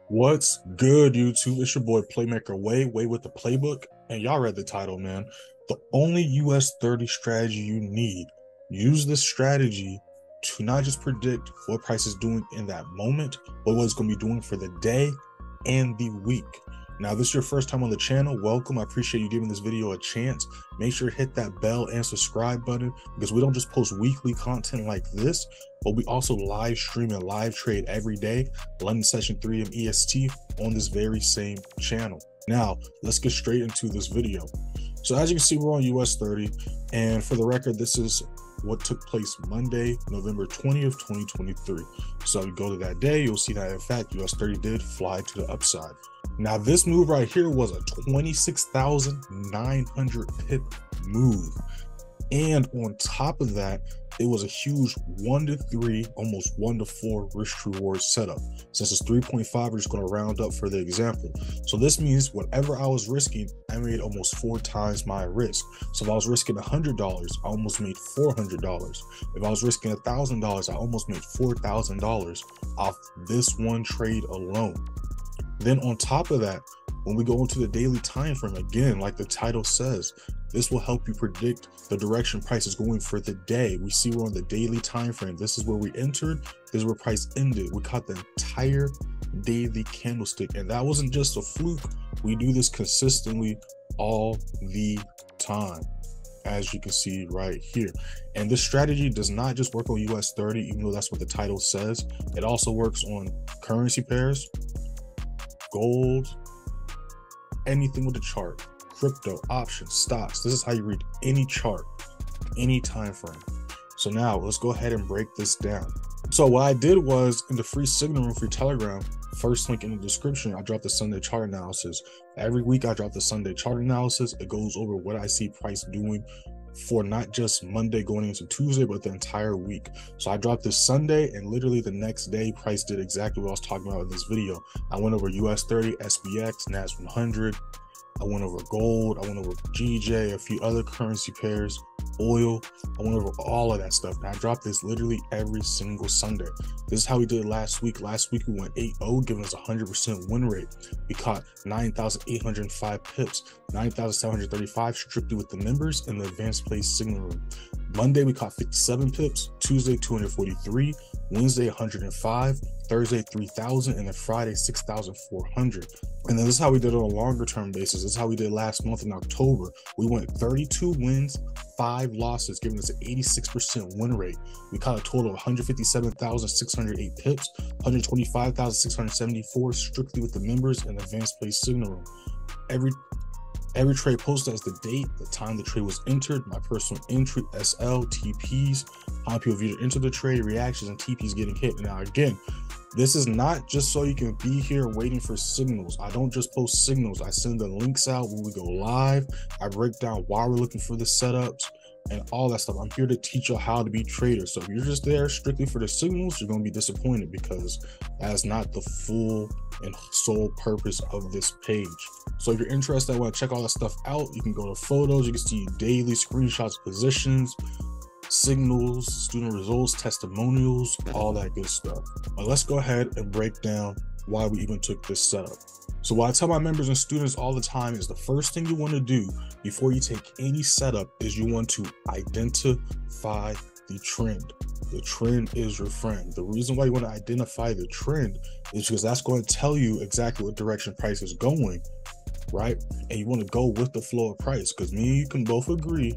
What's good, YouTube? It's your boy Playmaker Way with the Playbook, and y'all read the title, man. The only US30 strategy you need. Use this strategy to not just predict what price is doing in that moment, but what it's going to be doing for the day and the week. Now, if this is your first time on the channel, welcome. I appreciate you giving this video a chance. Make sure to hit that bell and subscribe button because we don't just post weekly content like this, but we also live stream and live trade every day, London session 3 AM EST on this very same channel. Now, let's get straight into this video. So as you can see, we're on US30, and for the record, this is what took place Monday, November 20th, 2023. So you go to that day, you'll see that in fact, US30 did fly to the upside. Now this move right here was a 26,900 pip move. And on top of that, it was a huge 1 to 3, almost 1 to 4 risk reward setup. Since it's 3.5, we're just going to round up for the example. So this means whatever I was risking, I made almost 4 times my risk. So if I was risking $100, I almost made $400. If I was risking $1,000, I almost made $4,000 off this one trade alone. Then on top of that, when we go into the daily time frame, again, like the title says, this will help you predict the direction price is going for the day. We see we're on the daily time frame. This is where we entered. This is where price ended. We caught the entire daily candlestick, and that wasn't just a fluke. We do this consistently all the time, as you can see right here. And this strategy does not just work on US30, even though that's what the title says. It also works on currency pairs, gold, anything with the chart, crypto, options, stocks. This is how you read any chart, any time frame. So now let's go ahead and break this down. So what I did was, in the free signal room for Telegram, first link in the description, I dropped the Sunday chart analysis. Every week I drop the Sunday chart analysis. It goes over what I see price doing for not just Monday going into Tuesday, but the entire week. So I dropped this Sunday, and literally the next day price did exactly what I was talking about in this video. I went over US30, SPX, NAS 100. I went over gold, I went over GJ, a few other currency pairs, oil. I went over all of that stuff, and I dropped this literally every single Sunday. This is how we did it last week. Last week we went 8-0, giving us a 100% win rate. We caught 9,805 pips, 9,735 strictly with the members in the advanced play signal room. Monday we caught 57 pips, Tuesday 243, Wednesday 105, Thursday 3,000, and then Friday 6,400. And then this is how we did it on a longer term basis. This is how we did last month in October. We went 32 wins, 5 losses, giving us an 86% win rate. We caught a total of 157,608 pips, 125,674 strictly with the members in the advanced play signal room. Every trade posted as the date, the time the trade was entered, my personal entry, SL, TPs, how people viewed enter the trade, reactions, and TPs getting hit. Now again, this is not just so you can be here waiting for signals. I don't just post signals. I send the links out when we go live. I break down why we're looking for the setups and all that stuff. I'm here to teach you how to be traders. So if you're just there strictly for the signals, you're going to be disappointed, because that's not the full and sole purpose of this page. So if you're interested, I want to check all that stuff out, you can go to photos. You can see daily screenshots of positions, signals, student results, testimonials, all that good stuff. But let's go ahead and break down why we even took this setup. So what I tell my members and students all the time is the first thing you want to do before you take any setup is you want to identify the trend. The trend is your friend. The reason why you want to identify the trend is because that's going to tell you exactly what direction price is going, right? And you want to go with the flow of price, because me and you can both agree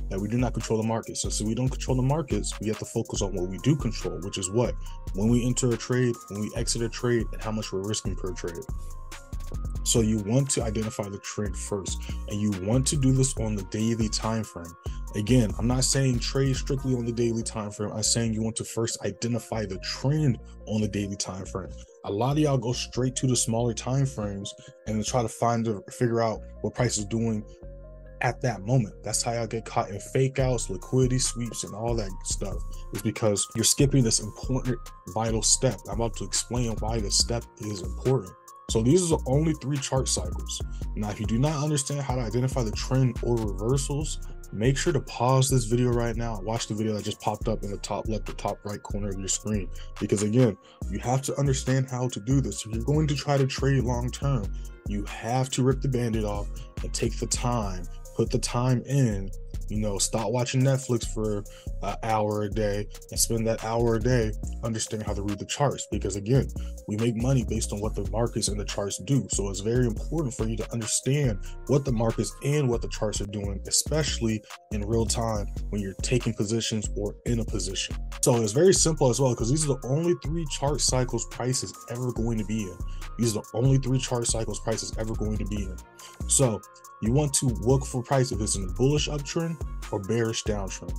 that we do not control the markets. So we don't control the markets, we have to focus on what we do control, which is what? When we enter a trade, when we exit a trade, and how much we're risking per trade. So you want to identify the trend first, and you want to do this on the daily time frame. Again, I'm not saying trade strictly on the daily time frame. I'm saying you want to first identify the trend on the daily time frame. A lot of y'all go straight to the smaller time frames and then try to figure out what price is doing at that moment. That's how y'all get caught in fake outs, liquidity sweeps, and all that stuff. Is because you're skipping this important, vital step. I'm about to explain why this step is important. So these are only 3 chart cycles. Now, if you do not understand how to identify the trend or reversals, make sure to pause this video right now. Watch the video that just popped up in the top left or top right corner of your screen, because again, you have to understand how to do this. If you're going to try to trade long term, you have to rip the band-aid off and take the time, put the time in. You know, stop watching Netflix for an hour a day and spend that hour a day understanding how to read the charts, because again, we make money based on what the markets and the charts do. So it's very important for you to understand what the markets and what the charts are doing, especially in real time when you're taking positions or in a position. So it's very simple as well, because these are the only 3 chart cycles price is ever going to be in. These are the only 3 chart cycles price is ever going to be in. So you want to look for price if it's in a bullish uptrend or bearish downtrend.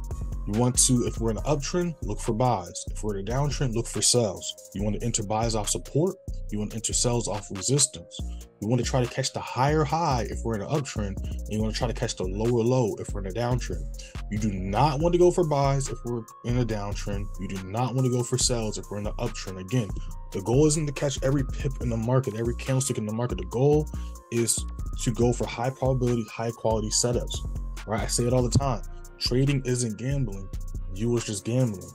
You want to, if we're in an uptrend, look for buys. If we're in a downtrend, look for sells. You want to enter buys off support. You want to enter sells off resistance. You want to try to catch the higher high if we're in an uptrend, and you want to try to catch the lower low if we're in a downtrend. You do not want to go for buys if we're in a downtrend. You do not want to go for sells if we're in an uptrend. Again, the goal isn't to catch every pip in the market, every candlestick in the market. The goal is to go for high probability, high quality setups, right? I say it all the time. Trading isn't gambling. You was just gambling.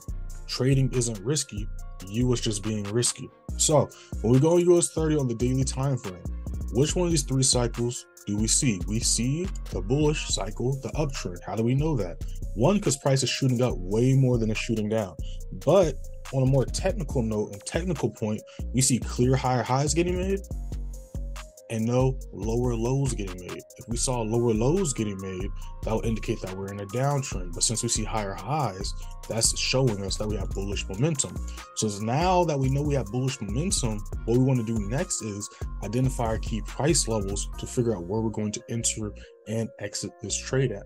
Trading isn't risky. You was just being risky. So when we go on US30 on the daily time frame, which one of these 3 cycles do we see? We see the bullish cycle, the uptrend. How do we know that? One, because price is shooting up way more than it's shooting down. But on a more technical note and technical point, we see clear higher highs getting made and no lower lows getting made. If we saw lower lows getting made, that will indicate that we're in a downtrend. But since we see higher highs, that's showing us that we have bullish momentum. So now that we know we have bullish momentum, what we want to do next is identify our key price levels to figure out where we're going to enter and exit this trade at.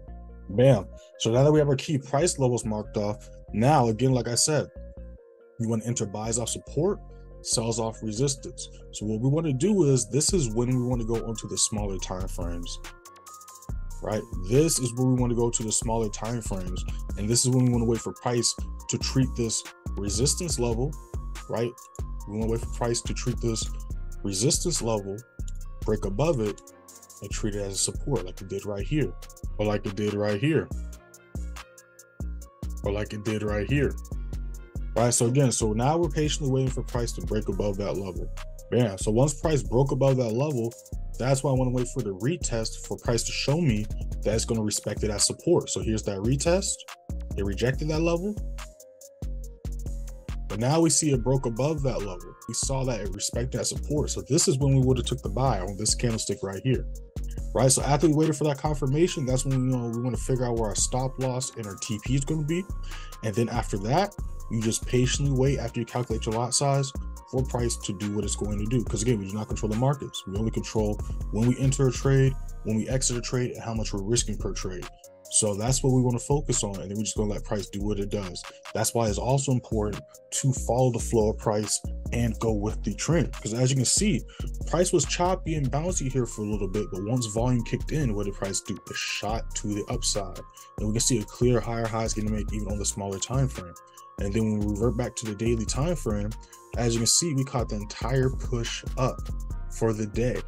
Bam. So now that we have our key price levels marked off, now again, like I said, you want to enter buys off support, sells off resistance. So what we want to do is, this is when we want to go onto the smaller time frames, right? This is where we want to go to the smaller time frames, and this is when we want to wait for price to treat this resistance level, right? We want to wait for price to treat this resistance level, break above it, and treat it as a support, like it did right here, or like it did right here, or like it did right here. Right, so again, so now we're patiently waiting for price to break above that level. Bam. So once price broke above that level, that's why I want to wait for the retest for price to show me that it's going to respect it as support. So here's that retest. It rejected that level. But now we see it broke above that level. We saw that it respected that support. So this is when we would have took the buy on this candlestick right here. Right, so after we waited for that confirmation, that's when we want to figure out where our stop loss and our TP is going to be. And then after that, you just patiently wait after you calculate your lot size for price to do what it's going to do. Because again, we do not control the markets. We only control when we enter a trade, when we exit a trade, and how much we're risking per trade. So that's what we want to focus on, and then we're just going to let price do what it does. That's why it's also important to follow the flow of price and go with the trend. Because as you can see, price was choppy and bouncy here for a little bit, but once volume kicked in, what did price do? It shot to the upside, and we can see a clear higher highs getting made even on the smaller time frame. And then when we revert back to the daily time frame, as you can see, we caught the entire push up for the day.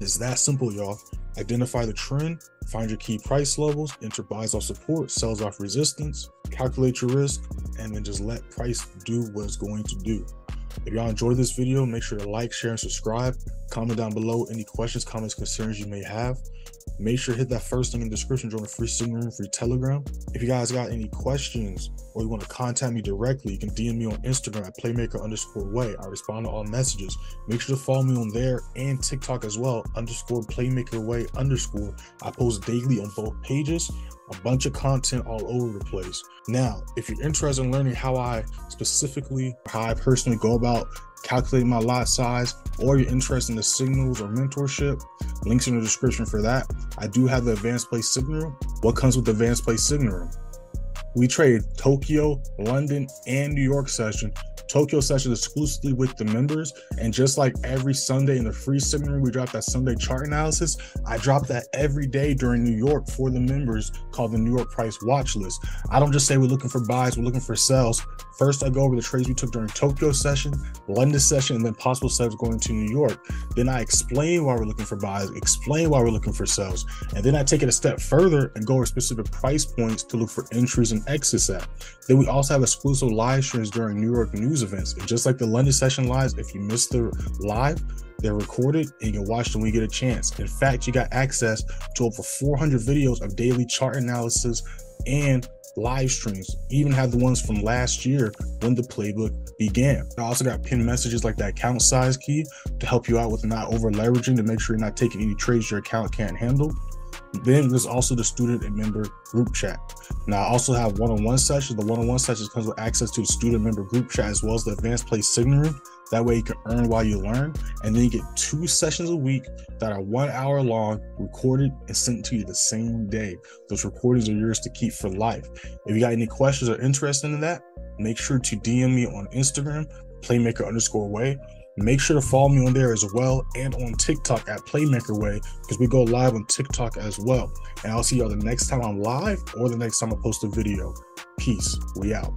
It's that simple, y'all. Identify the trend, find your key price levels, enter buys off support, sells off resistance, calculate your risk, and then just let price do what it's going to do. If y'all enjoyed this video, make sure to like, share, and subscribe. Comment down below any questions, comments, concerns you may have. Make sure to hit that first link in the description, join the free Signal room, free Telegram. If you guys got any questions or you want to contact me directly, you can DM me on Instagram at playmaker_way. I respond to all messages. Make sure to follow me on there and TikTok as well, _playmakerway_. I post daily on both pages, a bunch of content all over the place. Now, if you're interested in learning how I personally go about calculating my lot size, or you're interested in the signals or mentorship, links in the description for that. I do have the advanced play signal room. What comes with the advanced play signal room? We trade Tokyo, London, and New York session Tokyo session exclusively with the members. And just like every Sunday in the free seminar, we drop that Sunday chart analysis. I drop that every day during New York for the members, called the New York price watch list. I don't just say we're looking for buys, we're looking for sells. First, I go over the trades we took during Tokyo session, London session, and then possible sells going to New York. Then I explain why we're looking for buys, explain why we're looking for sells. And then I take it a step further and go over specific price points to look for entries and exits at. Then we also have exclusive live streams during New York news events. And just like the London session lives, if you missed the live, they're recorded and you can watch them when you get a chance. In fact, you got access to over 400 videos of daily chart analysis and live streams. Even have the ones from last year when the playbook began. I also got pinned messages like that account size key to help you out with not over leveraging, to make sure you're not taking any trades your account can't handle. Then there's also the student and member group chat. Now I also have one-on-one sessions. The one-on-one sessions comes with access to the student member group chat as well as the advanced play signaling. That way you can earn while you learn. And then you get 2 sessions a week that are 1 hour long, recorded and sent to you the same day. Those recordings are yours to keep for life. If you got any questions or interested in that, make sure to DM me on Instagram, playmaker_way. Make sure to follow me on there as well, and on TikTok at playmakerway, because we go live on TikTok as well. And I'll see y'all the next time I'm live or the next time I post a video. Peace. We out.